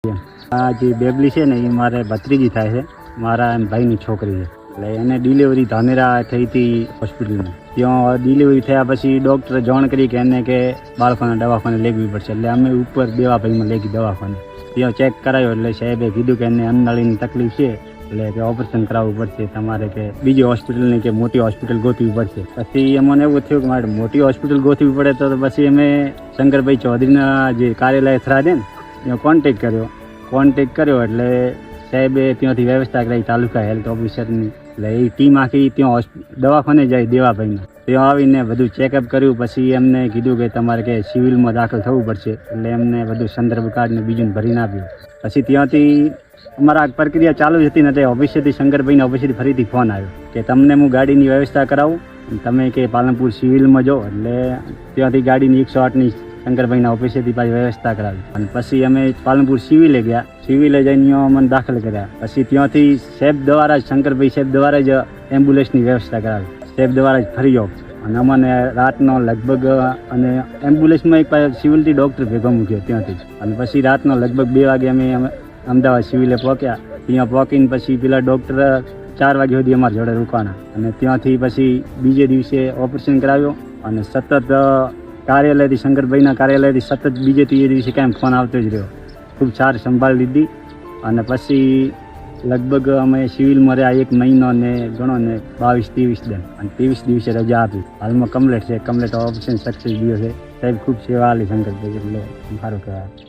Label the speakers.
Speaker 1: આ જે બેબલી છે ને એ મારે ભત્રીજી થાય છે, મારા એમ ભાઈની છોકરી છે. એટલે એને ડિલિવરી ધાનેરા થઈ હતી હોસ્પિટલમાં. ત્યાં ડિલિવરી થયા પછી ડૉક્ટરે જાણ કરી કે એને કે બાળકોના દવાખાને લેવી પડશે. એટલે અમે ઉપર દેવાભાઈમાં લઈ ગઈ દવાખાને. ત્યાં ચેક કરાયો એટલે સાહેબે કીધું કે એને અન્નનળીની તકલીફ છે, એટલે કે ઓપરેશન કરાવવું પડશે તમારે, કે બીજી હોસ્પિટલની કે મોટી હોસ્પિટલ ગોતવી પડશે. પછી અમને એવું થયું કે મારે મોટી હોસ્પિટલ ગોતવી પડે તો પછી અમે શંકરભાઈ ચૌધરીના જે કાર્યાલય થરાદે ને ત્યાં કોન્ટેક કર્યો એટલે સાહેબે ત્યાંથી વ્યવસ્થા કરાવી તાલુકા હેલ્થ ઓફિસરની. એટલે એ ટીમ આખી ત્યાં દવાખાને જાય દેવાભાઈમાં. ત્યાં આવીને બધું ચેકઅપ કર્યું. પછી એમને કીધું કે તમારે કે સિવિલમાં દાખલ થવું પડશે. એટલે એમને બધું સંદર્ભ કાર્ડને બીજું ભરીને આપ્યું. પછી ત્યાંથી અમારા આ પ્રક્રિયા ચાલુ જ હતી ને તે ઓફિસેથી શંકરભાઈના ઓફિસેથી ફરીથી ફોન આવ્યો કે તમને હું ગાડીની વ્યવસ્થા કરાવું, તમે કે પાલનપુર સિવિલમાં જાઓ. એટલે ત્યાંથી ગાડીની 108ની શંકરભાઈના ઓફિસેથી પાછી વ્યવસ્થા કરાવી. અને પછી અમે પાલનપુર સિવિલે ગયા. સિવિલે જઈને અમને દાખલ કર્યા. પછી ત્યાંથી સાહેબ દ્વારા શંકરભાઈ સાહેબ દ્વારા જ એમ્બ્યુલન્સની વ્યવસ્થા કરાવી. સાહેબ દ્વારા જ ફરી જાઓ. અને અમને રાતનો લગભગ અને એમ્બ્યુલન્સમાં એક સિવિલથી ડૉક્ટર ભેગો મૂક્યો ત્યાંથી. અને પછી રાતનો લગભગ 2 વાગે અમે અમદાવાદ સિવિલે પહોંચ્યા. ત્યાં પહોંચીને પછી પેલા ડૉક્ટર 4 વાગ્યા સુધી અમારી જોડે રોકાણા. અને ત્યાંથી પછી બીજે દિવસે ઓપરેશન કરાવ્યો. અને સતત કાર્યાલયથી શંકરભાઈના કાર્યાલયથી સતત બીજે ત્રીજે દિવસે કાંઈ ફોન આવતો જ રહ્યો. ખૂબ સારી સંભાળ લીધી. અને પછી લગભગ અમે સિવિલમાં રહ્યા 1 મહિનો ને ગણો ને 22-23 દિન. અને 23 દિવસે રજા આપી. હાલમાં કમ્પ્લીટ ઓપરેશન સક્સેસ ગયો છે. સાહેબ ખૂબ સેવા આલી શંકરભાઈ, એટલે સારું કહેવાય.